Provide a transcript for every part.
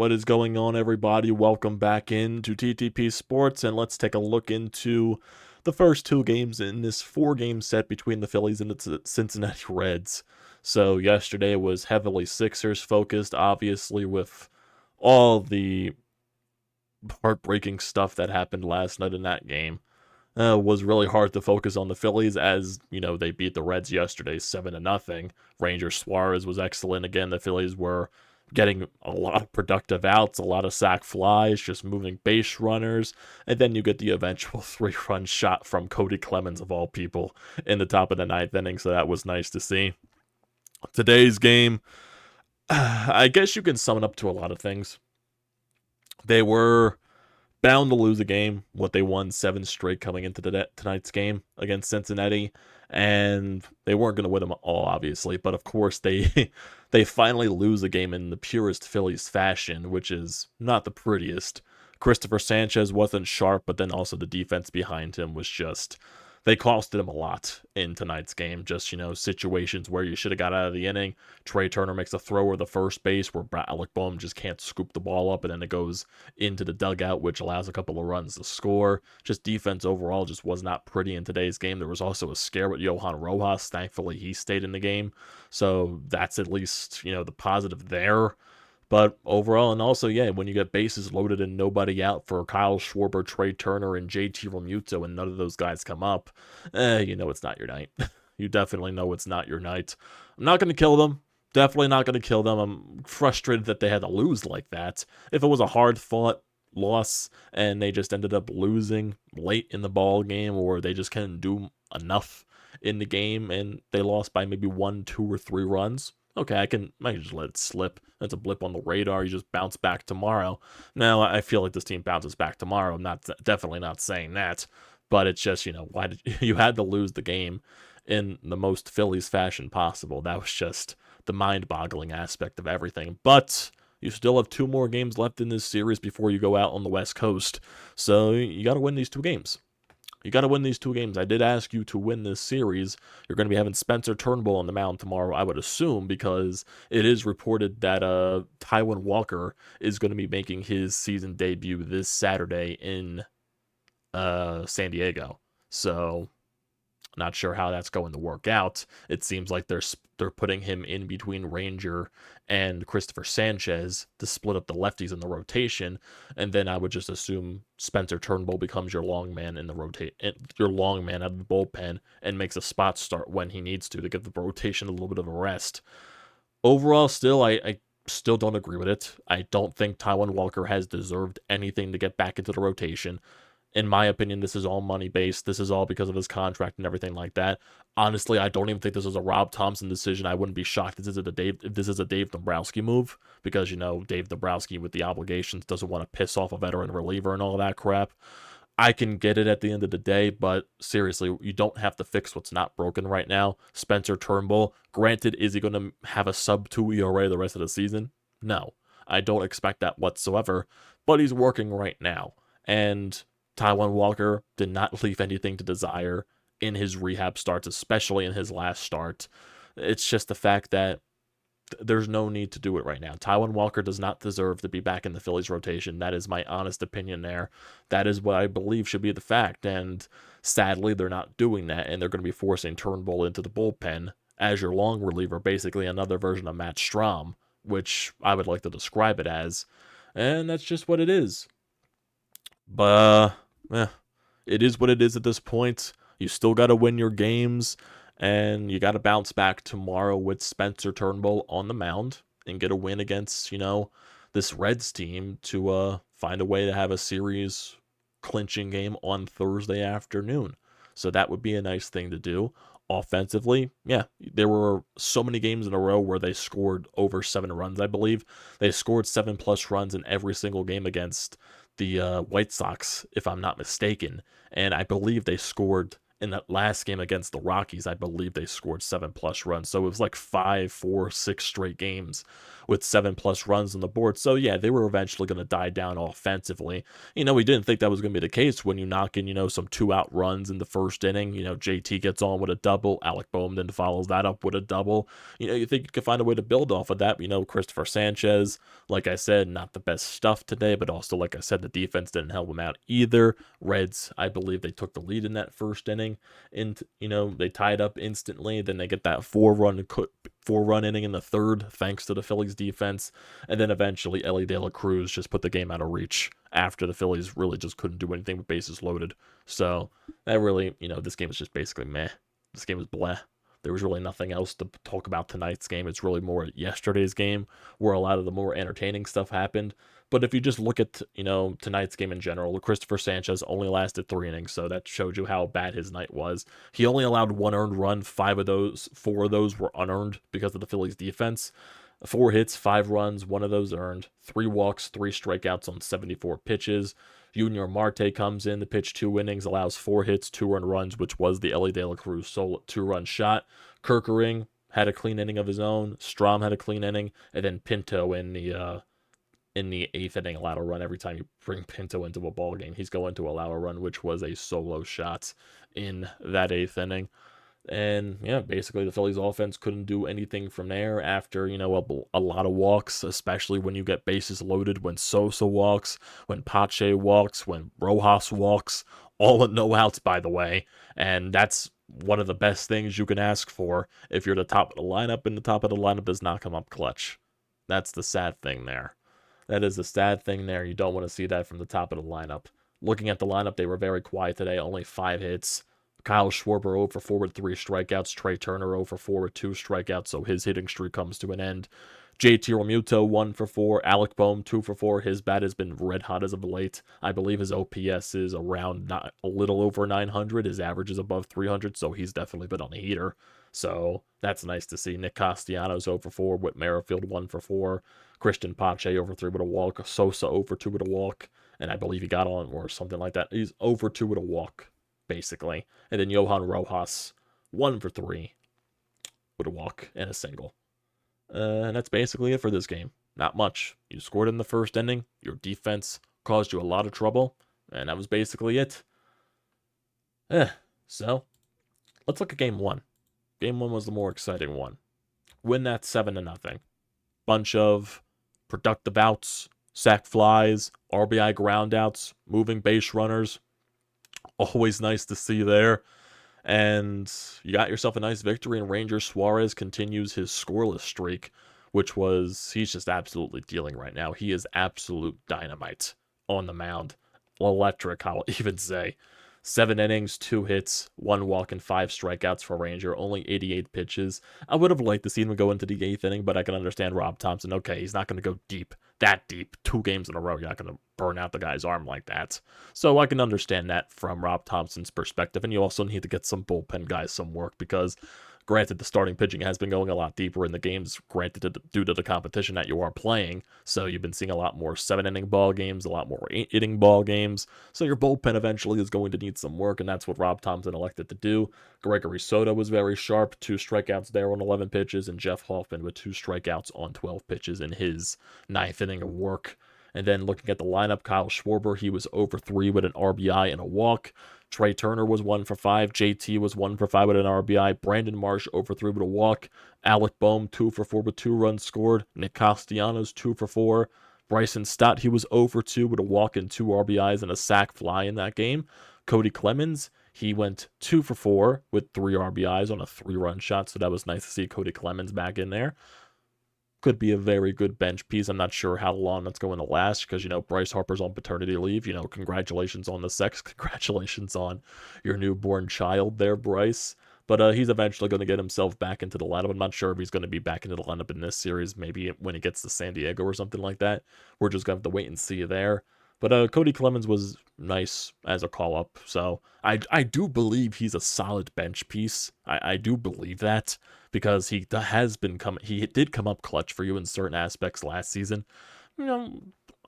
What is going on, everybody? Welcome back into TTP Sports, and let's take a look into the first two games in this four-game set between the Phillies and the Cincinnati Reds. So yesterday was heavily Sixers focused, obviously, with all the heartbreaking stuff that happened last night in that game. Was really hard to focus on the Phillies as, they beat the Reds yesterday 7-0. Ranger Suarez was excellent again. The Phillies were getting a lot of productive outs, a lot of sac flies, just moving base runners, and then you get the eventual 3-run shot from Cody Clemens, of all people, in the top of the ninth inning, so that was nice to see. Today's game, I guess you can sum it up to a lot of things. They were bound to lose a game. They won 7 straight coming into tonight's game against Cincinnati, and they weren't going to win them all, obviously. But of course, they finally lose a game in the purest Phillies fashion, which is not the prettiest. Christopher Sanchez wasn't sharp, but then also the defense behind him was just. They costed him a lot in tonight's game. Just, situations where you should have got out of the inning. Trey Turner makes a throw over the first base where Alec Boehm just can't scoop the ball up, and then it goes into the dugout, which allows a couple of runs to score. Just defense overall just was not pretty in today's game. There was also a scare with Johan Rojas. Thankfully, he stayed in the game. So that's at least, the positive there. But overall, and also, when you get bases loaded and nobody out for Kyle Schwarber, Trey Turner, and JT Realmuto, and none of those guys come up, it's not your night. You definitely know it's not your night. I'm not going to kill them. Definitely not going to kill them. I'm frustrated that they had to lose like that. If it was a hard-fought loss and they just ended up losing late in the ball game, or they just couldn't do enough in the game and they lost by maybe 1, 2, or 3 runs, okay, I can just let it slip. That's a blip on the radar. You just bounce back tomorrow. Now, I feel like this team bounces back tomorrow. I'm definitely not saying that, but it's just, why did you had to lose the game in the most Phillies fashion possible? That was just the mind-boggling aspect of everything. But you still have 2 more games left in this series before you go out on the West Coast, so you got to win these 2 games. You got to win these 2 games. I did ask you to win this series. You're going to be having Spencer Turnbull on the mound tomorrow, I would assume, because it is reported that Taijuan Walker is going to be making his season debut this Saturday in San Diego. So, not sure how that's going to work out. It seems like they're putting him in between Ranger and Christopher Sanchez to split up the lefties in the rotation, and then I would just assume Spencer Turnbull becomes your long man in the your long man out of the bullpen and makes a spot start when he needs to give the rotation a little bit of a rest. Overall, still, I still don't agree with it. I don't think Taijuan Walker has deserved anything to get back into the rotation. In my opinion, this is all money-based. This is all because of his contract and everything like that. Honestly, I don't even think this is a Rob Thompson decision. I wouldn't be shocked if this is a Dave Dombrowski move, because, Dave Dombrowski, with the obligations, doesn't want to piss off a veteran reliever and all that crap. I can get it at the end of the day, but seriously, you don't have to fix what's not broken right now. Spencer Turnbull, granted, is he going to have a sub-2 ERA the rest of the season? No, I don't expect that whatsoever, but he's working right now, and Taijuan Walker did not leave anything to desire in his rehab starts, especially in his last start. It's just the fact that there's no need to do it right now. Taijuan Walker does not deserve to be back in the Phillies rotation. That is my honest opinion there. That is what I believe should be the fact, and sadly, they're not doing that, and they're going to be forcing Turnbull into the bullpen as your long reliever, basically another version of Matt Strahm, which I would like to describe it as, and that's just what it is. But it is what it is at this point. You still got to win your games, and you got to bounce back tomorrow with Spencer Turnbull on the mound and get a win against, this Reds team to find a way to have a series clinching game on Thursday afternoon. So that would be a nice thing to do. Offensively, there were so many games in a row where they scored over 7 runs, I believe. They scored 7+ runs in every single game against the White Sox, if I'm not mistaken. And I believe they scored in that last game against the Rockies, I believe they scored 7+ runs. So it was like 5, 4, 6 straight games with 7+ runs on the board. So yeah, they were eventually going to die down offensively. We didn't think that was going to be the case when you knock in, some 2-out runs in the first inning. JT gets on with a double. Alec Bohm then follows that up with a double. You think you could find a way to build off of that. Christopher Sanchez, like I said, not the best stuff today, but also, like I said, the defense didn't help him out either. Reds, I believe they took the lead in that first inning, and they tied up instantly. Then they get that four-run inning in the third, thanks to the Phillies defense, and then eventually Elly De La Cruz just put the game out of reach after the Phillies really just couldn't do anything with bases loaded. So that really, this game was just basically meh. This game was bleh. There was really nothing else to talk about tonight's game. It's really more yesterday's game where a lot of the more entertaining stuff happened. But if you just look at, tonight's game in general, Christopher Sanchez only lasted 3 innings, so that showed you how bad his night was. He only allowed 1 earned run. 4 of those were unearned because of the Phillies defense. 4 hits, 5 runs, 1 of those earned. 3 walks, 3 strikeouts on 74 pitches. Junior Marte comes in to pitch 2 innings, allows 4 hits, 2 earned runs, which was the Elly De La Cruz solo 2-run shot. Kerkering had a clean inning of his own. Strom had a clean inning, and then Pinto in the 8th inning allowed a run. Every time you bring Pinto into a ball game, he's going to allow a run, which was a solo shot in that 8th inning. And yeah, basically the Phillies offense couldn't do anything from there after, a lot of walks, especially when you get bases loaded, when Sosa walks, when Pache walks, when Rojas walks, all at no outs, by the way. And that's one of the best things you can ask for if you're the top of the lineup, and the top of the lineup does not come up clutch. That's the sad thing there. That is the sad thing there. You don't want to see that from the top of the lineup. Looking at the lineup, they were very quiet today, only 5 hits. Kyle Schwarber 0 for 4 with 3 strikeouts. Trey Turner 0 for 4 with 2 strikeouts, so his hitting streak comes to an end. JT Realmuto 1 for 4. Alec Bohm 2 for 4. His bat has been red hot as of late. I believe his OPS is around a little over 900. His average is above 300, so he's definitely been on a heater. So that's nice to see. Nick Castellanos 0 for 4. Whit Merrifield 1 for 4. Christian Pache over 3 with a walk. Sosa over 2 with a walk. And I believe he got on or something like that. He's over 2 with a walk, basically. And then Johan Rojas, 1 for 3 with a walk and a single. And that's basically it for this game. Not much. You scored in the first inning. Your defense caused you a lot of trouble. And that was basically it. So, let's look at Game 1. Game 1 was the more exciting one. Win that 7-0. Bunch of productive outs, sac flies, RBI groundouts, moving base runners. Always nice to see there. And you got yourself a nice victory, and Rangers Suarez continues his scoreless streak, he's just absolutely dealing right now. He is absolute dynamite on the mound. Electric, I'll even say. 7 innings, 2 hits, 1 walk, and 5 strikeouts for Ranger. Only 88 pitches. I would have liked to see him go into the 8th inning, but I can understand Rob Thompson. Okay, he's not going to go that deep, 2 games in a row. You're not going to burn out the guy's arm like that. So I can understand that from Rob Thompson's perspective. And you also need to get some bullpen guys some work because, granted, the starting pitching has been going a lot deeper in the games, granted, due to the competition that you are playing. So you've been seeing a lot more 7-inning ball games, a lot more 8-inning ball games. So your bullpen eventually is going to need some work, and that's what Rob Thompson elected to do. Gregory Soto was very sharp, 2 strikeouts there on 11 pitches, and Jeff Hoffman with 2 strikeouts on 12 pitches in his 9th inning of work. And then looking at the lineup, Kyle Schwarber, he was over 3 with an RBI and a walk. Trey Turner was 1 for 5. JT was 1 for 5 with an RBI. Brandon Marsh over 3 with a walk. Alec Bohm 2 for 4 with 2 runs scored. Nick Castellanos 2 for 4. Bryson Stott, he was over 2 with a walk and 2 RBIs and a sac fly in that game. Cody Clemens, he went 2 for 4 with 3 RBIs on a 3-run shot, so that was nice to see Cody Clemens back in there. Could be a very good bench piece. I'm not sure how long that's going to last because, Bryce Harper's on paternity leave. Congratulations on the sex. Congratulations on your newborn child there, Bryce. But he's eventually going to get himself back into the lineup. I'm not sure if he's going to be back into the lineup in this series. Maybe when he gets to San Diego or something like that. We're just going to have to wait and see there. But Cody Clemens was nice as a call-up. So I do believe he's a solid bench piece. I do believe that because he did come up clutch for you in certain aspects last season.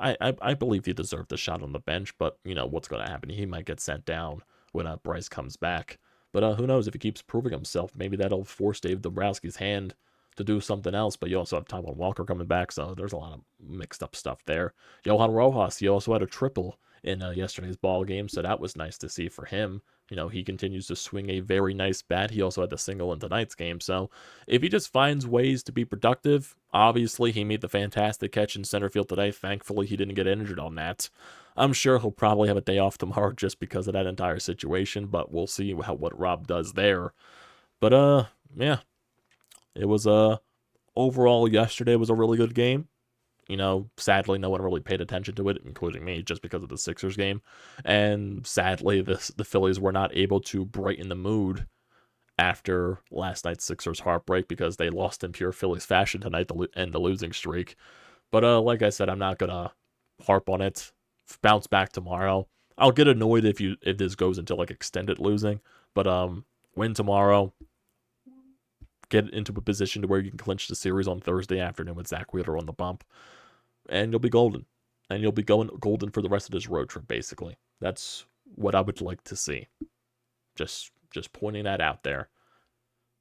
I believe he deserved a shot on the bench, but what's going to happen? He might get sent down when Bryce comes back. But who knows if he keeps proving himself? Maybe that'll force Dave Dombrowski's hand to do something else. But you also have Taijuan Walker coming back, so there's a lot of mixed up stuff there. Johan Rojas, he also had a triple in yesterday's ball game, so that was nice to see for him. He continues to swing a very nice bat. He also had the single in tonight's game. So if he just finds ways to be productive, obviously he made the fantastic catch in center field today. Thankfully, he didn't get injured on that. I'm sure he'll probably have a day off tomorrow just because of that entire situation, but we'll see what Rob does there. But yeah, it was overall yesterday was a really good game. Sadly, no one really paid attention to it, including me, just because of the Sixers game. And sadly, the Phillies were not able to brighten the mood after last night's Sixers heartbreak because they lost in pure Phillies fashion tonight to end the losing streak. But like I said, I'm not gonna harp on it. Bounce back tomorrow. I'll get annoyed if this goes into like extended losing, but win tomorrow. Get into a position to where you can clinch the series on Thursday afternoon with Zack Wheeler on the bump, and you'll be golden. And you'll be going golden for the rest of this road trip, basically. That's what I would like to see. Just pointing that out there.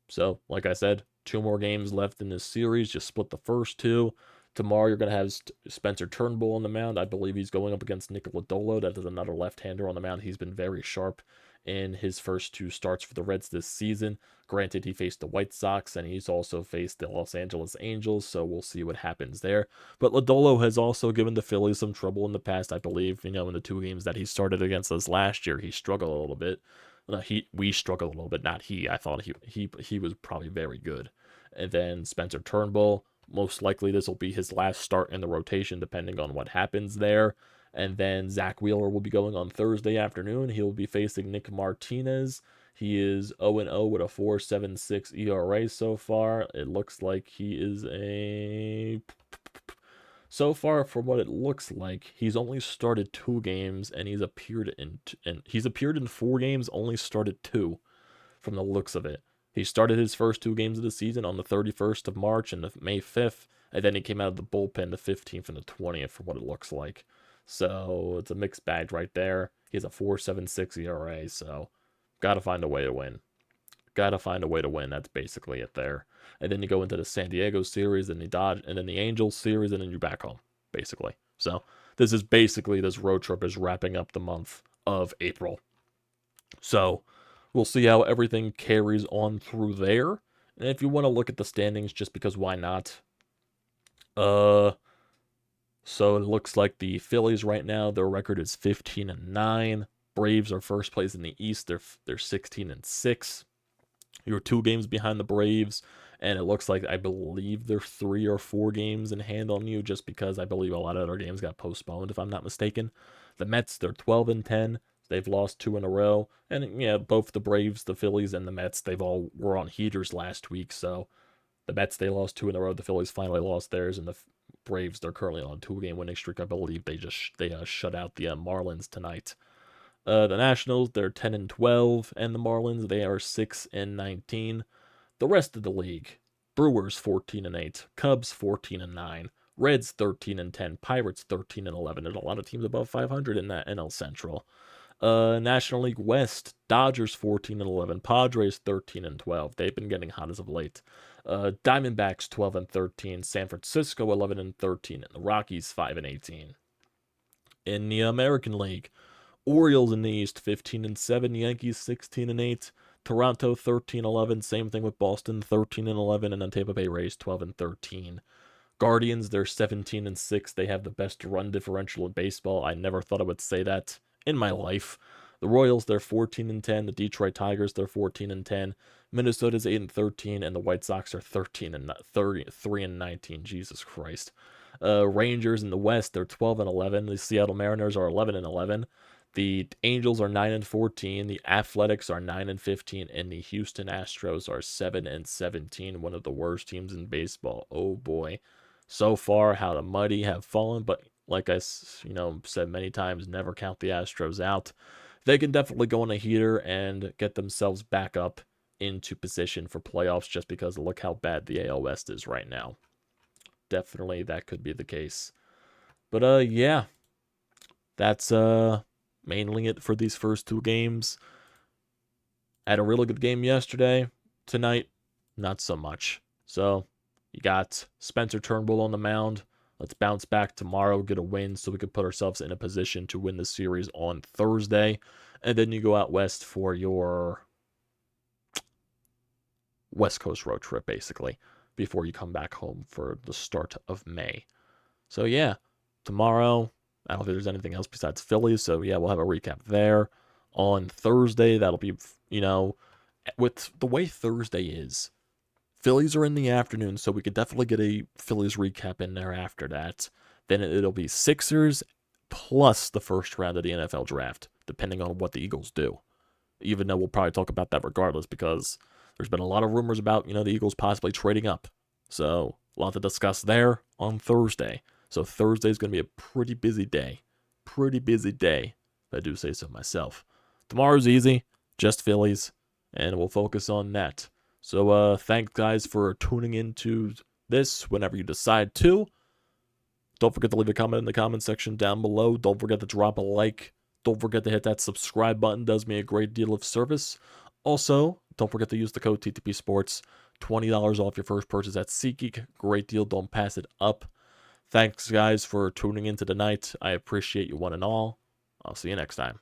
So, like I said, 2 more games left in this series. Just split the first 2. Tomorrow you're going to have Spencer Turnbull on the mound. I believe he's going up against Nick Lodolo. That is another left-hander on the mound. He's been very sharp in his first 2 starts for the Reds this season. Granted, he faced the White Sox, and he's also faced the Los Angeles Angels, so we'll see what happens there. But Lodolo has also given the Phillies some trouble in the past, I believe. In the 2 games that he started against us last year, he struggled a little bit. We struggled a little bit, not he. I thought he was probably very good. And then Spencer Turnbull, most likely this will be his last start in the rotation, depending on what happens there. And then Zack Wheeler will be going on Thursday afternoon. He'll be facing Nick Martinez. He is 0-0 with a 4.76 ERA so far. It looks like he is so far, from what it looks like, he's only started 2 games, and he's appeared in 4 games, only started 2, from the looks of it. He started his first 2 games of the season on the 31st of March and the May 5th, and then he came out of the bullpen the 15th and the 20th, from what it looks like. So it's a mixed bag right there. He has a 4.76 ERA, so gotta find a way to win. Gotta find a way to win. That's basically it there. And then you go into the San Diego series, and then the Angels series, and then you're back home, basically. So this road trip is wrapping up the month of April. So we'll see how everything carries on through there. And if you want to look at the standings, just because why not? So it looks like the Phillies right now, their record is 15-9. Braves are first place in the East. They're 16-6. You're 2 games behind the Braves, and it looks like I believe they're 3 or 4 games in hand on you, just because I believe a lot of other games got postponed, if I'm not mistaken. The Mets, they're 12-10. They've lost 2 in a row, and yeah, both the Braves, the Phillies, and the Mets, they've all were on heaters last week. So the Mets, they lost 2 in a row. The Phillies finally lost theirs, and the Braves, they're currently on a 2-game winning streak. I believe they shut out the Marlins tonight. The Nationals, they're 10-12, and the Marlins, they are 6-19. The rest of the league: Brewers 14-8, Cubs 14-9, Reds 13-10, Pirates 13-11. There's a lot of teams above 500 in that NL Central. National League West: Dodgers 14-11, Padres 13-12. They've been getting hot as of late. Diamondbacks 12-13, San Francisco 11-13, and the Rockies 5-18. In the American League, Orioles in the East 15-7, Yankees 16-8, Toronto 13-11, same thing with Boston 13-11, and then Tampa Bay Rays 12-13. Guardians, they're 17-6. They have the best run differential in baseball. I never thought I would say that in my life. The Royals, they're 14-10. The Detroit Tigers, they're 14-10. Minnesota's 8-13, and the White Sox are 3-19. Jesus Christ. Rangers in the West, they're 12-11. The Seattle Mariners are 11-11. The Angels are 9-14. The Athletics are 9-15, and the Houston Astros are 7-17. One of the worst teams in baseball. Oh boy. So far, how the mighty have fallen, but like I said many times, never count the Astros out. They can definitely go on a heater and get themselves back up into position for playoffs, just because look how bad the AL West is right now. Definitely that could be the case. But yeah, that's mainly it for these first 2 games. Had a really good game yesterday. Tonight, not so much. So, you got Spencer Turnbull on the mound. Let's bounce back tomorrow, get a win so we can put ourselves in a position to win the series on Thursday. And then you go out west for your West Coast road trip, basically, before you come back home for the start of May. So, yeah, tomorrow, I don't think there's anything else besides Phillies. So, yeah, we'll have a recap there. On Thursday, that'll be, with the way Thursday is, Phillies are in the afternoon, so we could definitely get a Phillies recap in there after that. Then it'll be Sixers plus the first round of the NFL draft, depending on what the Eagles do. Even though we'll probably talk about that regardless, because there's been a lot of rumors about, the Eagles possibly trading up. So, a lot to discuss there on Thursday. So, Thursday is going to be a pretty busy day. Pretty busy day, if I do say so myself. Tomorrow's easy, just Phillies, and we'll focus on that. So, thanks, guys, for tuning into this whenever you decide to. Don't forget to leave a comment in the comment section down below. Don't forget to drop a like. Don't forget to hit that subscribe button. Does me a great deal of service. Also, don't forget to use the code TTPSPORTS. $20 off your first purchase at SeatGeek. Great deal. Don't pass it up. Thanks, guys, for tuning in tonight. I appreciate you one and all. I'll see you next time.